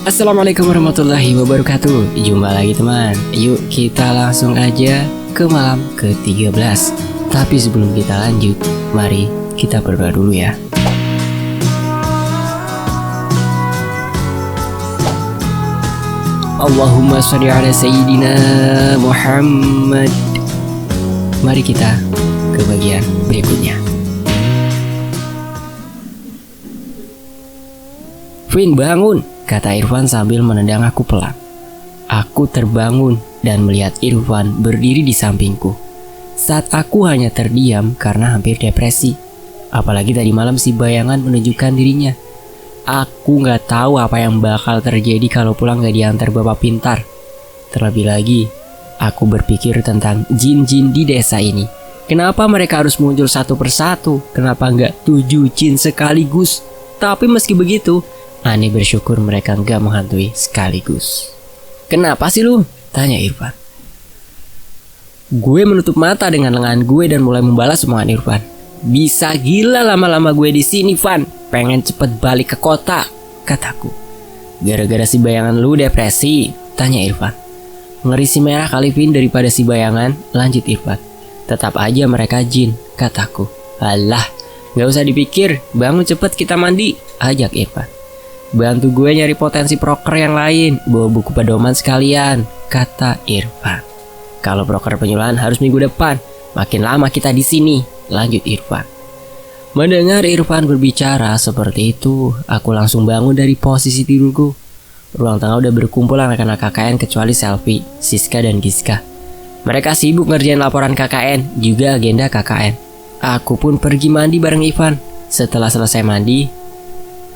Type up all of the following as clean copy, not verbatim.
Assalamualaikum warahmatullahi wabarakatuh. Jumpa lagi teman. Yuk kita langsung aja ke malam ke-13. Tapi sebelum kita lanjut, mari kita berdoa dulu ya. Allahumma sholli ala sayyidina Muhammad. Mari kita ke bagian berikutnya. Vin, bangun, kata Irfan sambil menendang aku pelan. Aku terbangun dan melihat Irfan berdiri di sampingku. Saat aku hanya terdiam karena hampir depresi. Apalagi tadi malam si bayangan menunjukkan dirinya. Aku gak tahu apa yang bakal terjadi kalau pulang gak diantar bapak pintar. Terlebih lagi, aku berpikir tentang jin-jin di desa ini. Kenapa mereka harus muncul satu persatu? Kenapa gak 7 jin sekaligus? Tapi meski begitu, Ani bersyukur mereka gak menghantui sekaligus. Kenapa sih lu? Tanya Irfan. Gue menutup mata dengan lengan gue dan mulai membalas omongan Irfan. Bisa gila lama-lama gue di sini, Van. Pengen cepet balik ke kota, kataku. Gara-gara si bayangan lu depresi? Tanya Irfan. Ngeri si merah kali, Vin, daripada si bayangan, lanjut Irfan. Tetap aja mereka jin, kataku. Alah, gak usah dipikir, bangun cepet kita mandi, ajak Irfan. Bantu gue nyari potensi proker yang lain, bawa buku pedoman sekalian, kata Irfan. Kalau proker penyuluhan harus minggu depan, makin lama kita di sini, lanjut Irfan. Mendengar Irfan berbicara seperti itu, aku langsung bangun dari posisi tidurku. Ruang tengah udah berkumpul anak-anak KKN kecuali Selfie, Siska dan Giska. Mereka sibuk ngerjain laporan KKN, juga agenda KKN. Aku pun pergi mandi bareng Irfan. Setelah selesai mandi,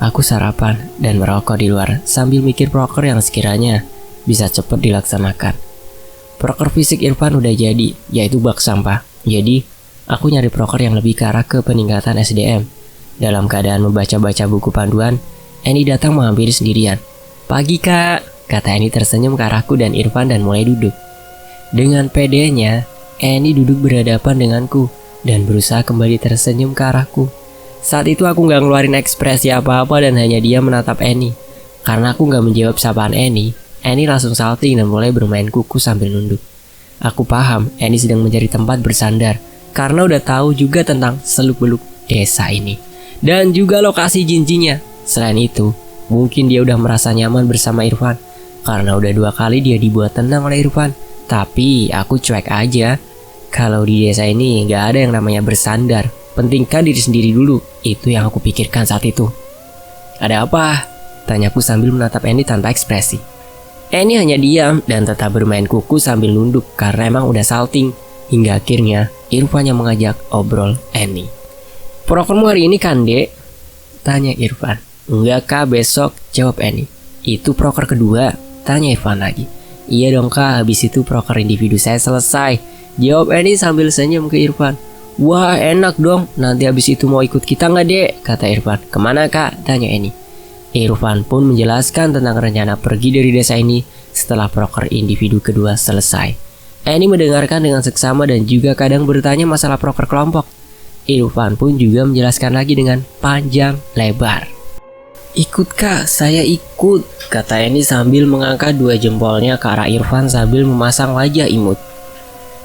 aku sarapan dan merokok di luar sambil mikir proker yang sekiranya bisa cepat dilaksanakan. Proker fisik Irfan udah jadi, yaitu bak sampah. Jadi, aku nyari proker yang lebih ke arah ke peningkatan SDM. Dalam keadaan membaca-baca buku panduan, Eni datang menghampiri sendirian. Pagi kak, kata Eni tersenyum ke arahku dan Irfan dan mulai duduk. Dengan pedenya, Eni duduk berhadapan denganku dan berusaha kembali tersenyum ke arahku. Saat itu aku gak ngeluarin ekspresi apa-apa dan hanya dia menatap Eni. Karena aku gak menjawab sapaan Eni langsung salting dan mulai bermain kuku sambil nunduk. Aku paham Eni sedang mencari tempat bersandar karena udah tahu juga tentang seluk-beluk desa ini dan juga lokasi jin-jinnya. Selain itu, mungkin dia udah merasa nyaman bersama Irfan karena udah 2 kali dia dibuat tenang oleh Irfan. Tapi aku cuek aja. Kalau di desa ini gak ada yang namanya bersandar. Pentingkan diri sendiri dulu. Itu yang aku pikirkan saat itu. Ada apa? Tanyaku sambil menatap Eni tanpa ekspresi. Eni hanya diam dan tetap bermain kuku sambil nunduk karena emang udah salting. Hingga akhirnya Irfan yang mengajak obrol Eni. Prokermu hari ini kan, Dek? Tanya Irfan. Enggak kak, besok, jawab Eni. Itu proker kedua? Tanya Irfan lagi. Iya dong kak, habis itu proker individu saya selesai, jawab Eni sambil senyum ke Irfan. Wah enak dong, nanti habis itu mau ikut kita nggak dek? Kata Irfan. Kemana kak? Tanya Eni. Irfan pun menjelaskan tentang rencana pergi dari desa ini setelah proker individu kedua selesai. Eni mendengarkan dengan seksama dan juga kadang bertanya masalah proker kelompok. Irfan pun juga menjelaskan lagi dengan panjang lebar. Ikut kak, saya ikut, kata Eni sambil mengangkat 2 jempolnya ke arah Irfan sambil memasang wajah imut.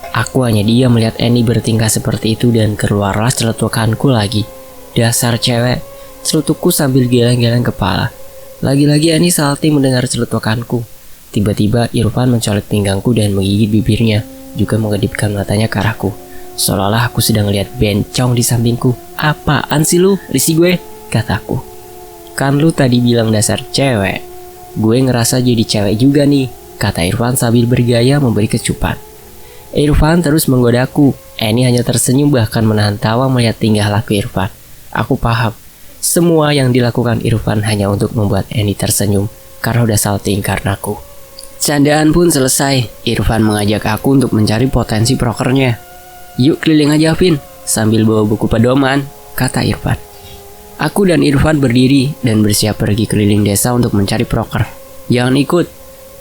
Aku hanya diam melihat Eni bertingkah seperti itu dan keluarlah celetukanku lagi. Dasar cewek, celutukku sambil geleng-geleng kepala. Lagi-lagi Eni salting mendengar celetukanku. Tiba-tiba Irfan mencolek pinggangku dan menggigit bibirnya, juga mengedipkan matanya ke arahku. Seolah-olah aku sedang lihat bencong di sampingku. Apaan sih lu, risih gue? Kataku. Kan lu tadi bilang dasar cewek. Gue ngerasa jadi cewek juga nih, kata Irfan sambil bergaya memberi kecupan. Irfan terus menggodaku. Eni hanya tersenyum bahkan menahan tawa melihat tingkah laku Irfan. Aku paham, semua yang dilakukan Irfan hanya untuk membuat Eni tersenyum karena udah salting karenaku. Candaan pun selesai. Irfan mengajak aku untuk mencari potensi prokernya. Yuk keliling aja Vin, sambil bawa buku pedoman, kata Irfan. Aku dan Irfan berdiri dan bersiap pergi keliling desa untuk mencari proker. Jangan ikut,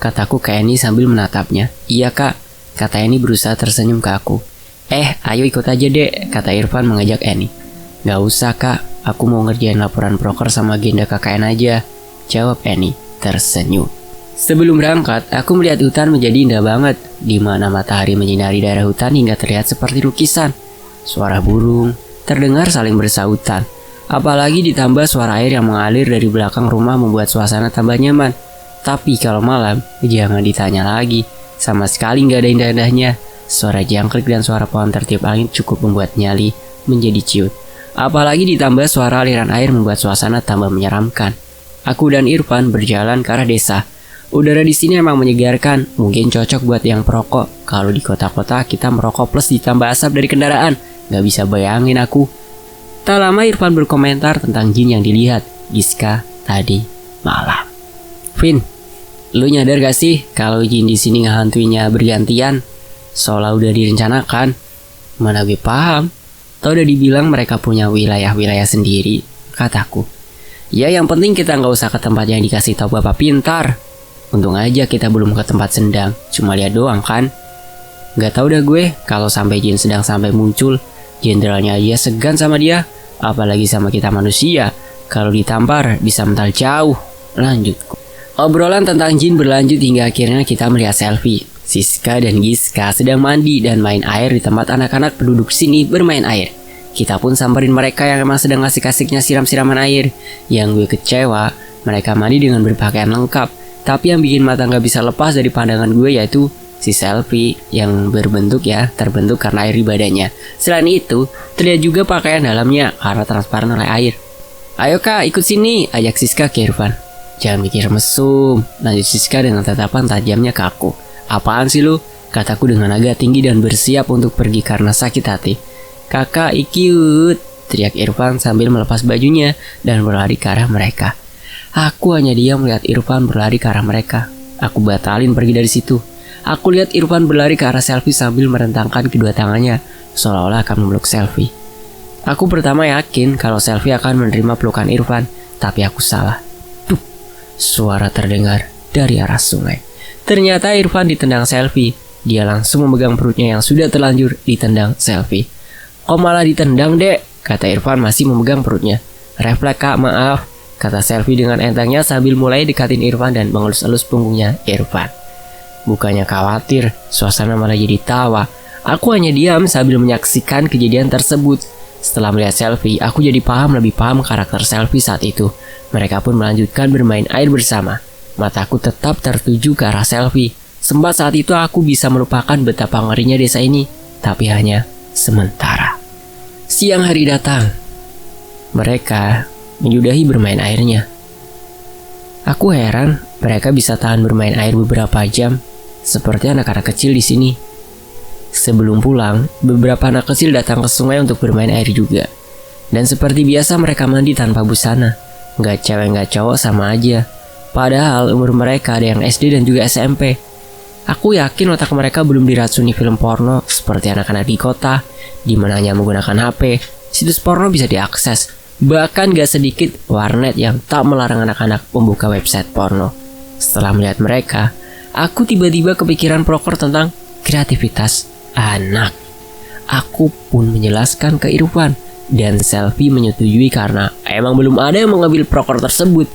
kataku ke Eni sambil menatapnya. Iya kak, kata Eni berusaha tersenyum ke aku. Ayo ikut aja dek, kata Irfan mengajak Eni. Gak usah kak, aku mau ngerjain laporan proker sama agenda KKN aja, jawab Eni. tersenyum. Sebelum berangkat, aku melihat hutan menjadi indah banget, di mana matahari menyinari daerah hutan hingga terlihat seperti lukisan. Suara burung terdengar saling bersahutan. Apalagi ditambah suara air yang mengalir dari belakang rumah membuat suasana tambah nyaman. Tapi kalau malam, jangan ditanya lagi. Sama sekali nggak ada indah-indahnya. Suara jangkrik dan suara pohon tertiup angin cukup membuat nyali menjadi ciut. Apalagi ditambah suara aliran air membuat suasana tambah menyeramkan. Aku dan Irfan berjalan ke arah desa. Udara di sini emang menyegarkan, mungkin cocok buat yang perokok. Kalau di kota-kota kita merokok plus ditambah asap dari kendaraan, nggak bisa bayangin aku. Tak lama Irfan berkomentar tentang jin yang dilihat Giska tadi malam. Vin, lu nyadar gak sih kalau jin di sini ngehantuinya bergantian? Seolah udah direncanakan. Mana gue paham. Tau udah dibilang mereka punya wilayah-wilayah sendiri, kataku. Ya yang penting kita nggak usah ke tempat yang dikasih tahu bapak pintar. Untung aja kita belum ke tempat sendang, cuma lihat doang kan. Gak tau dah gue kalau sampai jin sedang sampai muncul, jenderalnya aja segan sama dia, apalagi sama kita manusia. Kalau ditampar bisa mental jauh. Lanjut. Obrolan tentang jin berlanjut hingga akhirnya kita melihat selfie. Siska dan Giska sedang mandi dan main air di tempat anak-anak penduduk sini bermain air. Kita pun samperin mereka yang emang sedang asik-asiknya siram-siraman air. Yang gue kecewa, mereka mandi dengan berpakaian lengkap. Tapi yang bikin mata gak bisa lepas dari pandangan gue yaitu si selfie yang terbentuk karena air di badannya. Selain itu, terlihat juga pakaian dalamnya karena transparan oleh air. Ayo kak, ikut sini, ajak Siska ke Irfan. Jangan mikir mesum, lanjut Siska dengan tatapan tajamnya ke aku. Apaan sih lu? Kataku dengan agak tinggi dan bersiap untuk pergi karena sakit hati. Kakak ikut, teriak Irfan sambil melepas bajunya dan berlari ke arah mereka. Aku hanya diam melihat Irfan berlari ke arah mereka. Aku batalin pergi dari situ. Aku lihat Irfan berlari ke arah selfie sambil merentangkan kedua tangannya, seolah-olah akan memeluk selfie. Aku pertama yakin kalau selfie akan menerima pelukan Irfan, tapi aku salah. Duh, suara terdengar dari arah sungai. Ternyata Irfan ditendang selfie. Dia langsung memegang perutnya yang sudah terlanjur ditendang selfie. Kok malah ditendang dek? Kata Irfan masih memegang perutnya. Refleks kak, maaf, kata selfie dengan entengnya sambil mulai dekatin Irfan dan mengelus-elus punggungnya Irfan. Bukannya khawatir, suasana malah jadi tawa. Aku hanya diam sambil menyaksikan kejadian tersebut. Setelah melihat selfie, aku jadi lebih paham karakter selfie saat itu. Mereka pun melanjutkan bermain air bersama. Mataku tetap tertuju ke arah selfie. Sempat saat itu aku bisa melupakan betapa ngerinya desa ini, tapi hanya sementara. Siang hari datang. Mereka menyudahi bermain airnya. Aku heran mereka bisa tahan bermain air beberapa jam, seperti anak-anak kecil di sini. Sebelum pulang, beberapa anak kecil datang ke sungai untuk bermain air juga. Dan seperti biasa mereka mandi tanpa busana. Gak cewek gak cowok sama aja. Padahal umur mereka ada yang SD dan juga SMP. Aku yakin otak mereka belum diracuni film porno seperti anak-anak di kota, di mana hanya menggunakan HP. Situs porno bisa diakses. Bahkan gak sedikit warnet yang tak melarang anak-anak membuka website porno. Setelah melihat mereka, aku tiba-tiba kepikiran proker tentang kreativitas anak. Aku pun menjelaskan ke Irfan, dan selfie menyetujui karena emang belum ada yang mengambil proker tersebut.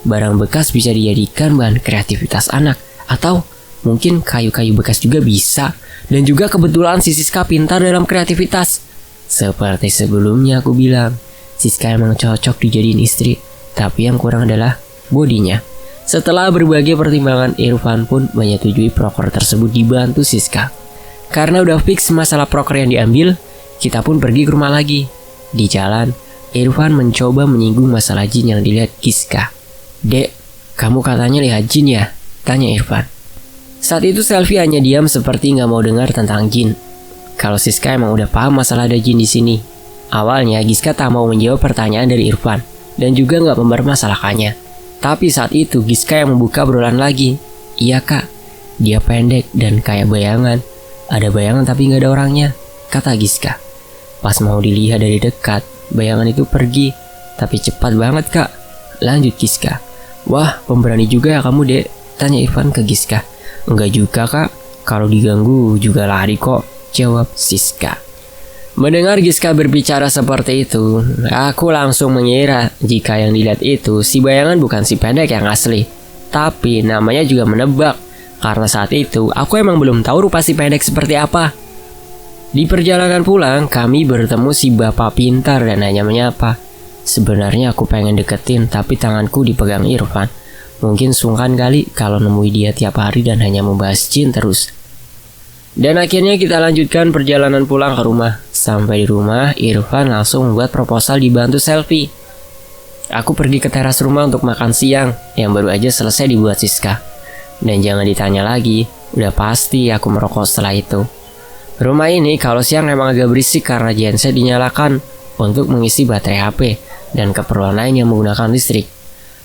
Barang bekas bisa dijadikan bahan kreativitas anak, atau mungkin kayu-kayu bekas juga bisa. Dan juga kebetulan si Siska pintar dalam kreativitas. Seperti sebelumnya aku bilang, Siska emang cocok dijadiin istri, tapi yang kurang adalah bodinya. Setelah berbagai pertimbangan, Irfan pun menyetujui proker tersebut dibantu Siska. Karena udah fix masalah proker yang diambil, kita pun pergi ke rumah lagi. Di jalan, Irfan mencoba menyinggung masalah jin yang dilihat Giska. Dek, kamu katanya lihat jin ya? Tanya Irfan. Saat itu Selfie hanya diam seperti gak mau dengar tentang jin. Kalau Siska emang udah paham masalah ada jin di sini. Awalnya Giska tak mau menjawab pertanyaan dari Irfan dan juga gak mempermasalahkannya. Tapi saat itu Giska yang membuka obrolan lagi. Iya kak, dia pendek dan kayak bayangan. Ada bayangan tapi gak ada orangnya, kata Giska. Pas mau dilihat dari dekat, bayangan itu pergi. Tapi cepat banget kak, lanjut Giska. Wah, pemberani juga ya kamu dek, tanya Irfan ke Giska. Enggak juga kak, kalau diganggu juga lari kok, jawab Siska. Mendengar Giska berbicara seperti itu, aku langsung mengira jika yang dilihat itu si bayangan bukan si pendek yang asli, Tapi namanya juga menebak, karena saat itu aku emang belum tahu rupa si pendek seperti apa. Di perjalanan pulang, kami bertemu si bapak pintar dan hanya menyapa. Sebenarnya aku pengen deketin, tapi tanganku dipegang Irfan. Mungkin sungkan kali kalau nemui dia tiap hari dan hanya membahas jin terus. Dan akhirnya kita lanjutkan perjalanan pulang ke rumah. Sampai di rumah, Irfan langsung membuat proposal dibantu selfie. Aku pergi ke teras rumah untuk makan siang, yang baru aja selesai dibuat Siska. Dan jangan ditanya lagi, udah pasti aku merokok setelah itu. Rumah ini kalau siang emang agak berisik karena genset dinyalakan untuk mengisi baterai HP dan keperluan lain yang menggunakan listrik.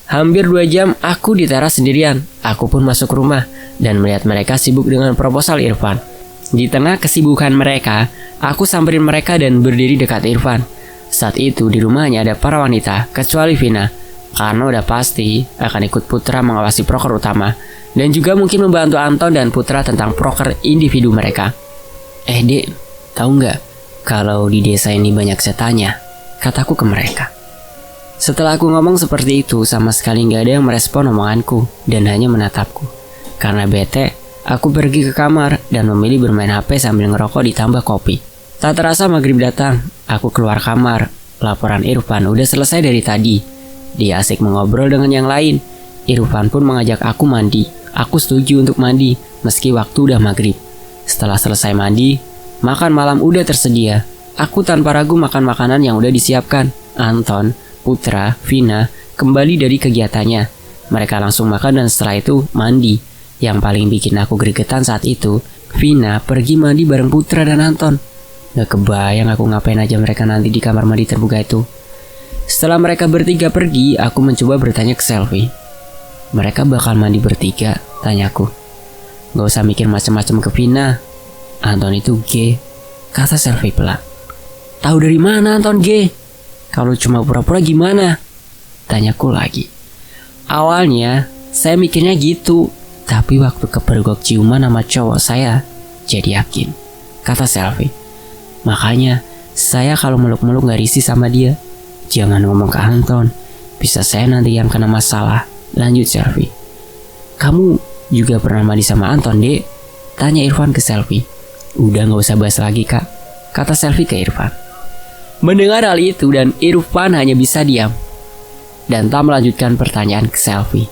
Hampir 2 jam aku di teras sendirian. Aku pun masuk rumah dan melihat mereka sibuk dengan proposal Irfan. Di tengah kesibukan mereka, aku samperin mereka dan berdiri dekat Irfan. Saat itu di rumahnya ada para wanita, kecuali Vina, karena udah pasti akan ikut Putra mengawasi proker utama dan juga mungkin membantu Anton dan Putra tentang proker individu mereka. Dek, tahu nggak kalau di desa ini banyak setannya? Kataku ke mereka. Setelah aku ngomong seperti itu, sama sekali nggak ada yang merespon omonganku dan hanya menatapku. Karena bete, aku pergi ke kamar dan memilih bermain HP sambil ngerokok ditambah kopi. Tak terasa maghrib datang, aku keluar kamar. Laporan Irfan udah selesai dari tadi. Dia asik mengobrol dengan yang lain. Irfan pun mengajak aku mandi. Aku setuju untuk mandi meski waktu udah maghrib. Setelah selesai mandi, makan malam udah tersedia. Aku tanpa ragu makan makanan yang udah disiapkan. Anton, Putra, Vina kembali dari kegiatannya. Mereka langsung makan dan setelah itu mandi. Yang paling bikin aku gregetan saat itu, Vina pergi mandi bareng Putra dan Anton. Gak kebayang aku ngapain aja mereka nanti di kamar mandi terbuka itu. Setelah mereka bertiga pergi, aku mencoba bertanya ke Selfie. Mereka bakal mandi bertiga, tanyaku. Gak usah mikir macam-macam ke Vina. Anton itu gay, kata Selfie pelan. Tahu dari mana Anton gay? Kalau cuma pura-pura gimana? Tanyaku lagi. Awalnya saya mikirnya gitu, tapi waktu kepergok ciuman sama cowok saya jadi yakin, kata Selfie. Makanya saya kalau meluk-meluk gak risih sama dia. Jangan ngomong ke Anton, bisa saya nanti yang kena masalah. Lanjut Selfie. Kamu juga pernah mandi sama Anton, Dek? Tanya Irfan ke Selfie. Udah gak usah bahas lagi, Kak, kata Selfie ke Irfan. Mendengar hal itu dan Irfan hanya bisa diam dan tak melanjutkan pertanyaan ke Selfie.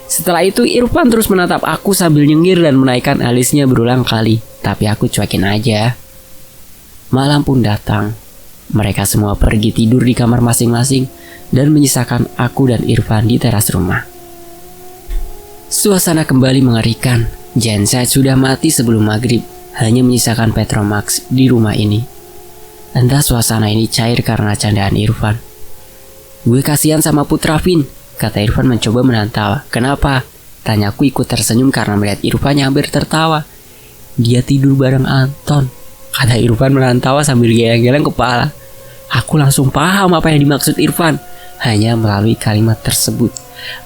Setelah itu Irfan terus menatap aku sambil nyengir dan menaikkan alisnya berulang kali. Tapi aku cuekin aja. Malam pun datang. Mereka semua pergi tidur di kamar masing-masing dan menyisakan aku dan Irfan di teras rumah. Suasana kembali mengerikan. Genset sudah mati sebelum maghrib. Hanya menyisakan Petromax di rumah ini. Entah suasana ini cair karena candaan Irfan. Gue kasihan sama Putra Vin, kata Irfan mencoba menahan tawa. Kenapa? Tanyaku ikut tersenyum karena melihat Irfan yang hampir tertawa. Dia tidur bareng Anton, kata Irfan menahan tawa sambil geleng-geleng kepala. Aku langsung paham apa yang dimaksud Irfan hanya melalui kalimat tersebut.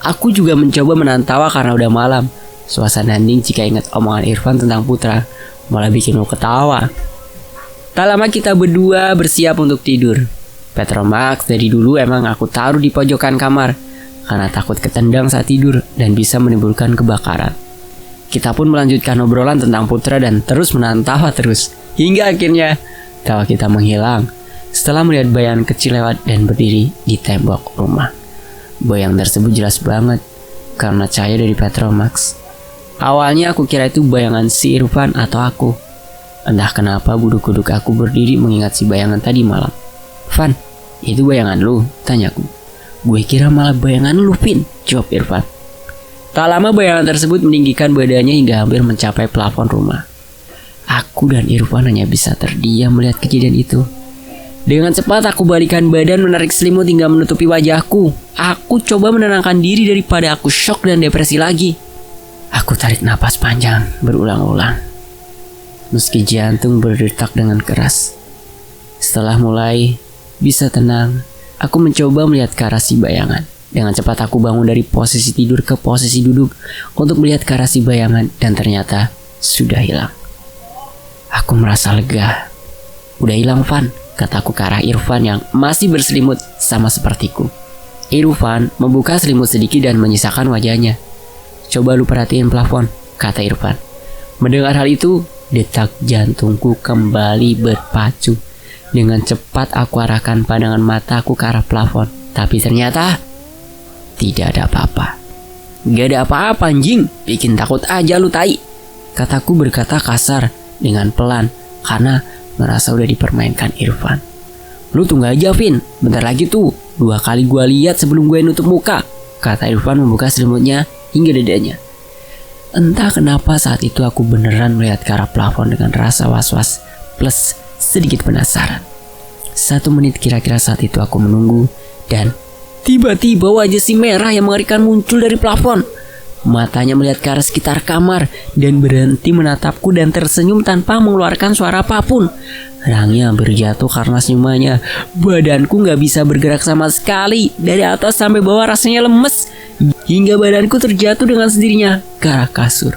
Aku juga mencoba menahan tawa karena udah malam. Suasana hening jika ingat omongan Irfan tentang Putra malah bikin lu ketawa. Tak lama kita berdua bersiap untuk tidur. Petromax dari dulu emang aku taruh di pojokan kamar karena takut ketendang saat tidur dan bisa menimbulkan kebakaran. Kita pun melanjutkan obrolan tentang Putra dan terus menahan tawa terus. Hingga akhirnya tawa kita menghilang setelah melihat bayangan kecil lewat dan berdiri di tembok rumah. Bayang tersebut jelas banget karena cahaya dari Petromax. Awalnya aku kira itu bayangan si Irfan atau aku. Entah kenapa buduk-buduk aku berdiri mengingat si bayangan tadi malam. Van, itu bayangan lu? Tanyaku. Gue kira malah bayangan lu, Vin, jawab Irfan. Tak lama bayangan tersebut meninggikan badannya hingga hampir mencapai plafon rumah. Aku dan Irfan hanya bisa terdiam melihat kejadian itu. Dengan cepat aku balikan badan menarik selimut hingga menutupi wajahku. Aku coba menenangkan diri daripada aku shock dan depresi lagi. Aku tarik napas panjang berulang-ulang. Meski jantung berdetak dengan keras. Setelah mulai bisa tenang, aku mencoba melihat ke arah si bayangan. Dengan cepat aku bangun dari posisi tidur ke posisi duduk untuk melihat ke arah si bayangan dan ternyata sudah hilang. Aku merasa lega. Udah hilang, Van, kataku ke arah Irfan yang masih berselimut sama sepertiku. Irfan membuka selimut sedikit dan menyisakan wajahnya. coba lu perhatiin plafon, kata Irfan. Mendengar hal itu, detak jantungku kembali berpacu. Dengan cepat aku arahkan pandangan mataku ke arah plafon. Tapi ternyata tidak ada apa-apa. Gak ada apa-apa anjing, bikin takut aja lu tai, kataku berkata kasar dengan pelan karena merasa udah dipermainkan Irfan. Lu tunggu aja Vin, bentar lagi tuh 2 kali gua lihat sebelum gue nutup muka, kata Irfan membuka selimutnya hingga dadanya. Entah kenapa saat itu aku beneran melihat ke arah plafon dengan rasa was-was plus sedikit penasaran. 1 menit kira-kira saat itu aku menunggu dan tiba-tiba wajah si merah yang mengerikan muncul dari plafon. Matanya melihat ke arah sekitar kamar dan berhenti menatapku dan tersenyum tanpa mengeluarkan suara apapun. Rangnya hampir jatuh karena senyumannya. Badanku gak bisa bergerak sama sekali. Dari atas sampai bawah rasanya lemes, hingga badanku terjatuh dengan sendirinya ke arah kasur.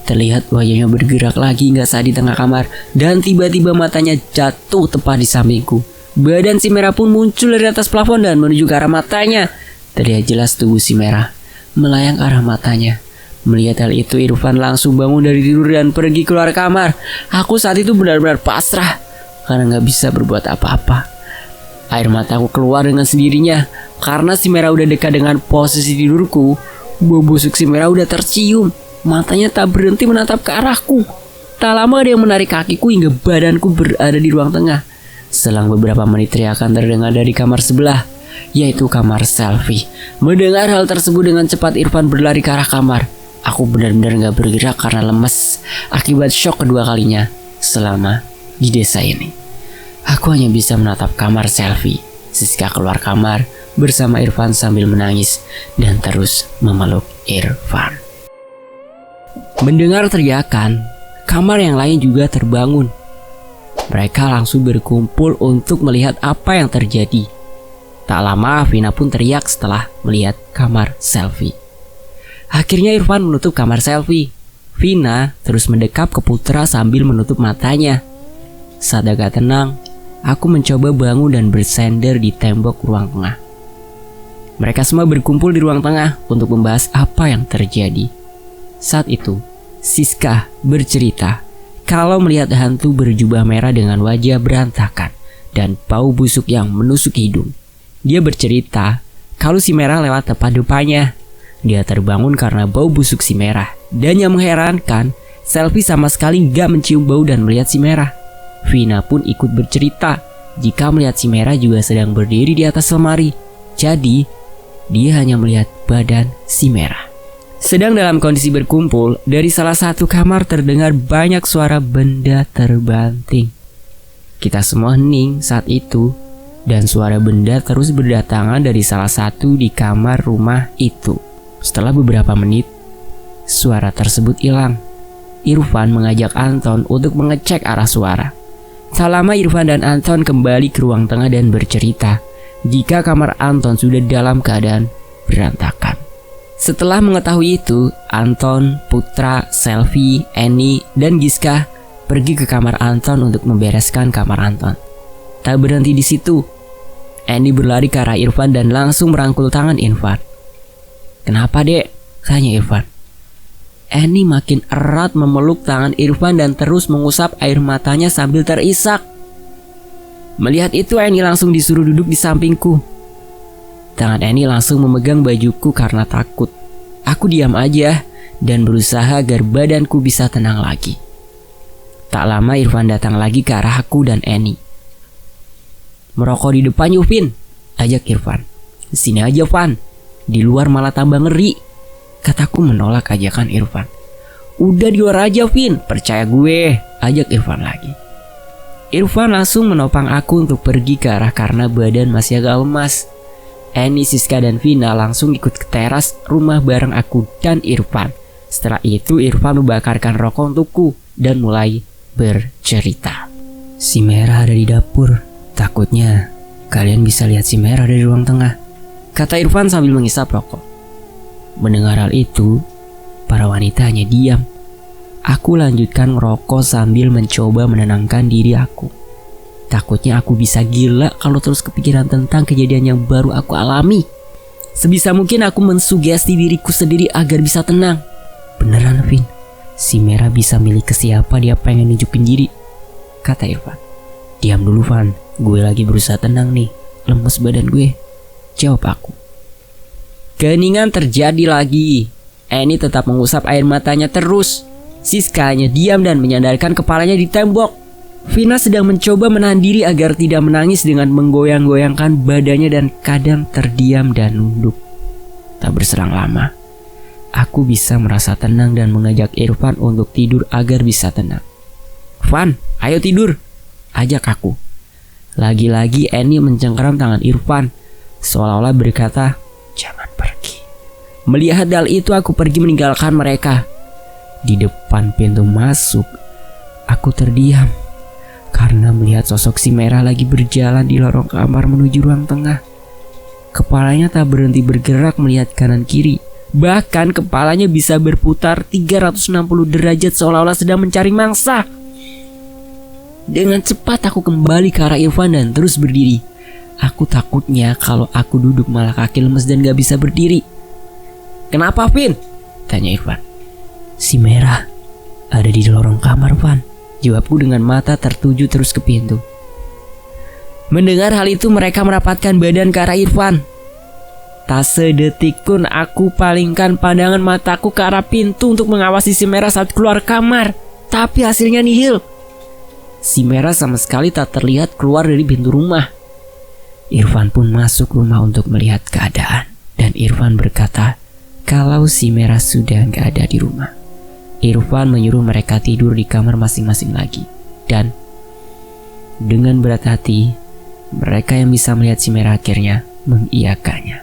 Terlihat wajahnya bergerak lagi hingga saat di tengah kamar, dan tiba-tiba matanya jatuh tepat di sampingku. Badan si merah pun muncul dari atas plafon dan menuju ke arah matanya. Terlihat jelas tubuh si merah melayang ke arah matanya. Melihat hal itu, Irfan langsung bangun dari tidur dan pergi keluar kamar. Aku saat itu benar-benar pasrah karena gak bisa berbuat apa-apa. Air mataku keluar dengan sendirinya karena si merah udah dekat dengan posisi tidurku. Bau busuk si merah udah tercium. Matanya tak berhenti menatap ke arahku. Tak lama dia menarik kakiku hingga badanku berada di ruang tengah. Selang beberapa menit teriakan terdengar dari kamar sebelah, yaitu kamar selfie. Mendengar hal tersebut dengan cepat Irfan berlari ke arah kamar. Aku benar-benar gak bergerak karena lemes akibat shock kedua kalinya selama di desa ini. Aku hanya bisa menatap kamar selfie. Siska keluar kamar bersama Irfan sambil menangis dan terus memeluk Irfan. Mendengar teriakan, kamar yang lain juga terbangun. Mereka langsung berkumpul untuk melihat apa yang terjadi. Tak lama Vina pun teriak setelah melihat kamar selfie. Akhirnya Irfan menutup kamar selfie. Vina terus mendekap ke Putra sambil menutup matanya. Saat agak tenang, aku mencoba bangun dan bersender di tembok ruang tengah. Mereka semua berkumpul di ruang tengah untuk membahas apa yang terjadi. Saat itu, Siska bercerita kalau melihat hantu berjubah merah dengan wajah berantakan dan bau busuk yang menusuk hidung. Dia bercerita kalau si merah lewat tepat depannya. Dia terbangun karena bau busuk si merah. Dan yang mengherankan, selfie sama sekali gak mencium bau dan melihat si merah. Vina pun ikut bercerita jika melihat si merah juga sedang berdiri di atas lemari. Jadi, dia hanya melihat badan si merah. Sedang dalam kondisi berkumpul, dari salah satu kamar terdengar banyak suara benda terbanting. Kita semua hening saat itu, dan suara benda terus berdatangan dari salah satu di kamar rumah itu. Setelah beberapa menit, suara tersebut hilang. Irfan mengajak Anton untuk mengecek arah suara. Tak lama Irfan dan Anton kembali ke ruang tengah dan bercerita jika kamar Anton sudah dalam keadaan berantakan. Setelah mengetahui itu, Anton, Putra, Selfie, Annie, dan Giska pergi ke kamar Anton untuk membereskan kamar Anton. Tak berhenti di situ, Annie berlari ke arah Irfan dan langsung merangkul tangan Irfan. "Kenapa dek?" tanya Irfan. Annie makin erat memeluk tangan Irfan dan terus mengusap air matanya sambil terisak. Melihat itu, Annie langsung disuruh duduk di sampingku. Tangan Annie langsung memegang bajuku karena takut. Aku diam aja dan berusaha agar badanku bisa tenang lagi. Tak lama Irfan datang lagi ke arah aku dan Annie. "Merokok di depan yuk, Vin," ajak Irfan. "Sini aja, Van. Di luar malah tambah ngeri," kataku menolak ajakan Irfan. "Udah di luar aja, Vin. Percaya gue," ajak Irfan lagi. Irfan langsung menopang aku untuk pergi ke arah karena badan masih agak lemas. Annie, Siska, dan Vina langsung ikut ke teras rumah bareng aku dan Irfan. Setelah itu Irfan membakarkan rokok untukku dan mulai bercerita. "Si merah ada di dapur. Takutnya kalian bisa lihat si merah dari ruang tengah," kata Irfan sambil menghisap rokok. Mendengar hal itu, para wanita hanya diam. Aku lanjutkan merokok sambil mencoba menenangkan diri aku. Takutnya aku bisa gila kalau terus kepikiran tentang kejadian yang baru aku alami. Sebisa mungkin aku mensugesti diriku sendiri agar bisa tenang. Beneran Vin, si Merah bisa milih ke siapa dia pengen nunjukin diri, kata Irfan. Diam dulu Van, gue lagi berusaha tenang nih, lemes badan gue, jawab aku. Keheningan terjadi lagi. Eni tetap mengusap air matanya terus. Siska hanya diam dan menyandarkan kepalanya di tembok. Vina sedang mencoba menahan diri agar tidak menangis dengan menggoyang-goyangkan badannya dan kadang terdiam dan nunduk. Tak berselang lama, aku bisa merasa tenang dan mengajak Irfan untuk tidur agar bisa tenang. Van, ayo tidur, ajak aku. Lagi-lagi Eni mencengkeram tangan Irfan, seolah-olah berkata, jangan pergi. Melihat hal itu aku pergi meninggalkan mereka. Di depan pintu masuk, aku terdiam karena melihat sosok si Merah lagi berjalan di lorong kamar menuju ruang tengah. Kepalanya tak berhenti bergerak melihat kanan kiri. Bahkan kepalanya bisa berputar 360 derajat seolah-olah sedang mencari mangsa. Dengan cepat aku kembali ke arah Irfan dan terus berdiri. Aku takutnya kalau aku duduk malah kaki lemes dan gak bisa berdiri. Kenapa Vin? Tanya Irfan. Si Merah ada di lorong kamar Van, jawabku dengan mata tertuju terus ke pintu. Mendengar hal itu mereka merapatkan badan ke arah Irfan. Tak sedetik pun aku palingkan pandangan mataku ke arah pintu untuk mengawasi si Merah saat keluar kamar. Tapi hasilnya nihil. Si Merah sama sekali tak terlihat keluar dari pintu rumah. Irfan pun masuk rumah untuk melihat keadaan. Dan Irfan berkata kalau si Merah sudah gak ada di rumah. Irfan menyuruh mereka tidur di kamar masing-masing lagi. Dan dengan berat hati, mereka yang bisa melihat si Merah akhirnya mengiyakannya.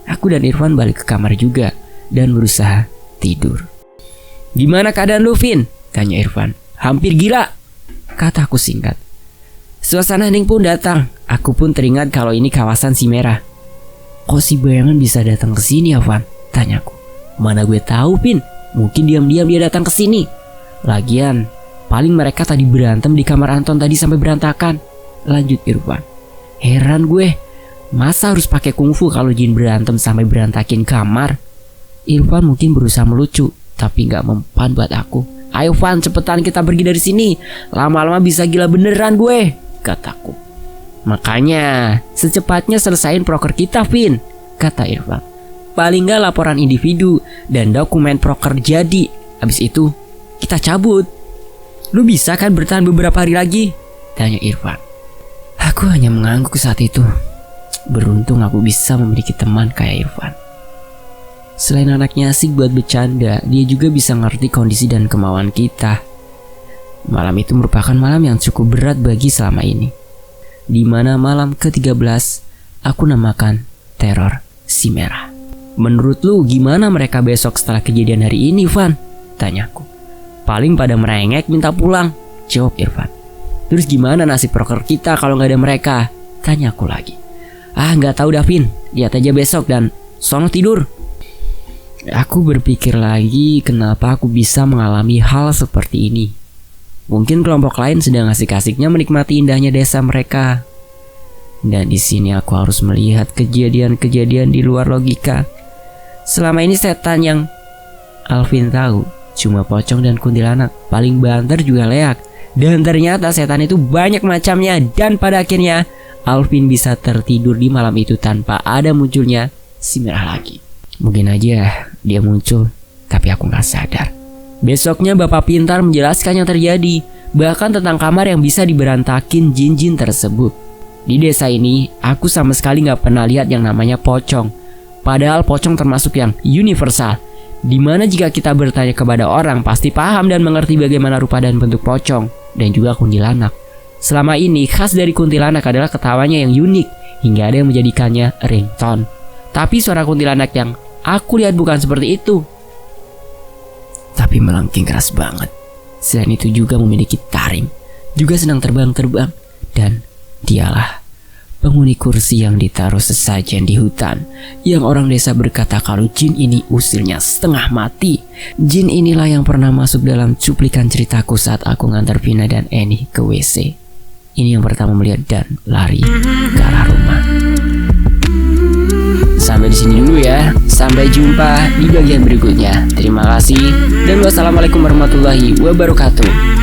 Aku dan Irfan balik ke kamar juga dan berusaha tidur. Gimana keadaan lu Vin? Tanya Irfan. Hampir gila, kataku singkat. Suasana hening pun datang. Aku pun teringat kalau ini kawasan si Merah. Kok si bayangan bisa datang ke sini ya Van? Tanyaku. Mana gue tahu Vin? Mungkin diam-diam dia datang ke sini. Lagian, paling mereka tadi berantem di kamar Anton tadi sampai berantakan. Lanjut Irfan. Heran gue, masa harus pakai kungfu kalau jin berantem sampai berantakin kamar? Irfan mungkin berusaha melucu, tapi gak mempan buat aku. Ayo Van, cepetan kita pergi dari sini. Lama-lama bisa gila beneran gue, kataku. Makanya, secepatnya selesain proker kita Vin, kata Irfan. Paling gak laporan individu dan dokumen proker jadi. Habis itu kita cabut. Lu bisa kan bertahan beberapa hari lagi? Tanya Irfan. Aku hanya mengangguk saat itu. Beruntung aku bisa memiliki teman kayak Irfan. Selain anaknya asik buat bercanda, dia juga bisa ngerti kondisi dan kemauan kita. Malam itu merupakan malam yang cukup berat bagi selama ini. Di mana malam ke-13 aku namakan teror si Merah. Menurut lu gimana mereka besok setelah kejadian hari ini Van? Tanyaku. Paling pada merengek minta pulang, jawab Irfan. Terus gimana nasib proker kita kalau gak ada mereka? Tanyaku lagi. Gak tahu Davin, lihat aja besok dan sono tidur. Aku berpikir lagi kenapa aku bisa mengalami hal seperti ini. Mungkin kelompok lain sedang asik-asiknya menikmati indahnya desa mereka. Dan di sini aku harus melihat kejadian-kejadian di luar logika. Selama ini setan yang Alvin tahu cuma pocong dan kuntilanak, paling banter juga leak. Dan ternyata setan itu banyak macamnya. Dan pada akhirnya Alvin bisa tertidur di malam itu tanpa ada munculnya si Merah lagi. Mungkin aja dia muncul, tapi aku gak sadar. Besoknya Bapak Pintar menjelaskan yang terjadi, bahkan tentang kamar yang bisa diberantakin jin-jin tersebut. Di desa ini, aku sama sekali gak pernah lihat yang namanya pocong. Padahal pocong termasuk yang universal, dimana jika kita bertanya kepada orang pasti paham dan mengerti bagaimana rupa dan bentuk pocong dan juga kuntilanak. Selama ini khas dari kuntilanak adalah ketawanya yang unik hingga ada yang menjadikannya ringtone. Tapi suara kuntilanak yang aku lihat bukan seperti itu, tapi melengking keras banget. Selain itu juga memiliki taring, juga senang terbang-terbang. Dan dialah penghuni kursi yang ditaruh sesajen di hutan, yang orang desa berkata kalau jin ini usilnya setengah mati. Jin inilah yang pernah masuk dalam cuplikan ceritaku saat aku ngantar Vina dan Eni ke WC. Ini yang pertama melihat dan lari ke arah rumah. Sampai di sini dulu ya. Sampai jumpa di bagian berikutnya. Terima kasih dan wassalamualaikum warahmatullahi wabarakatuh.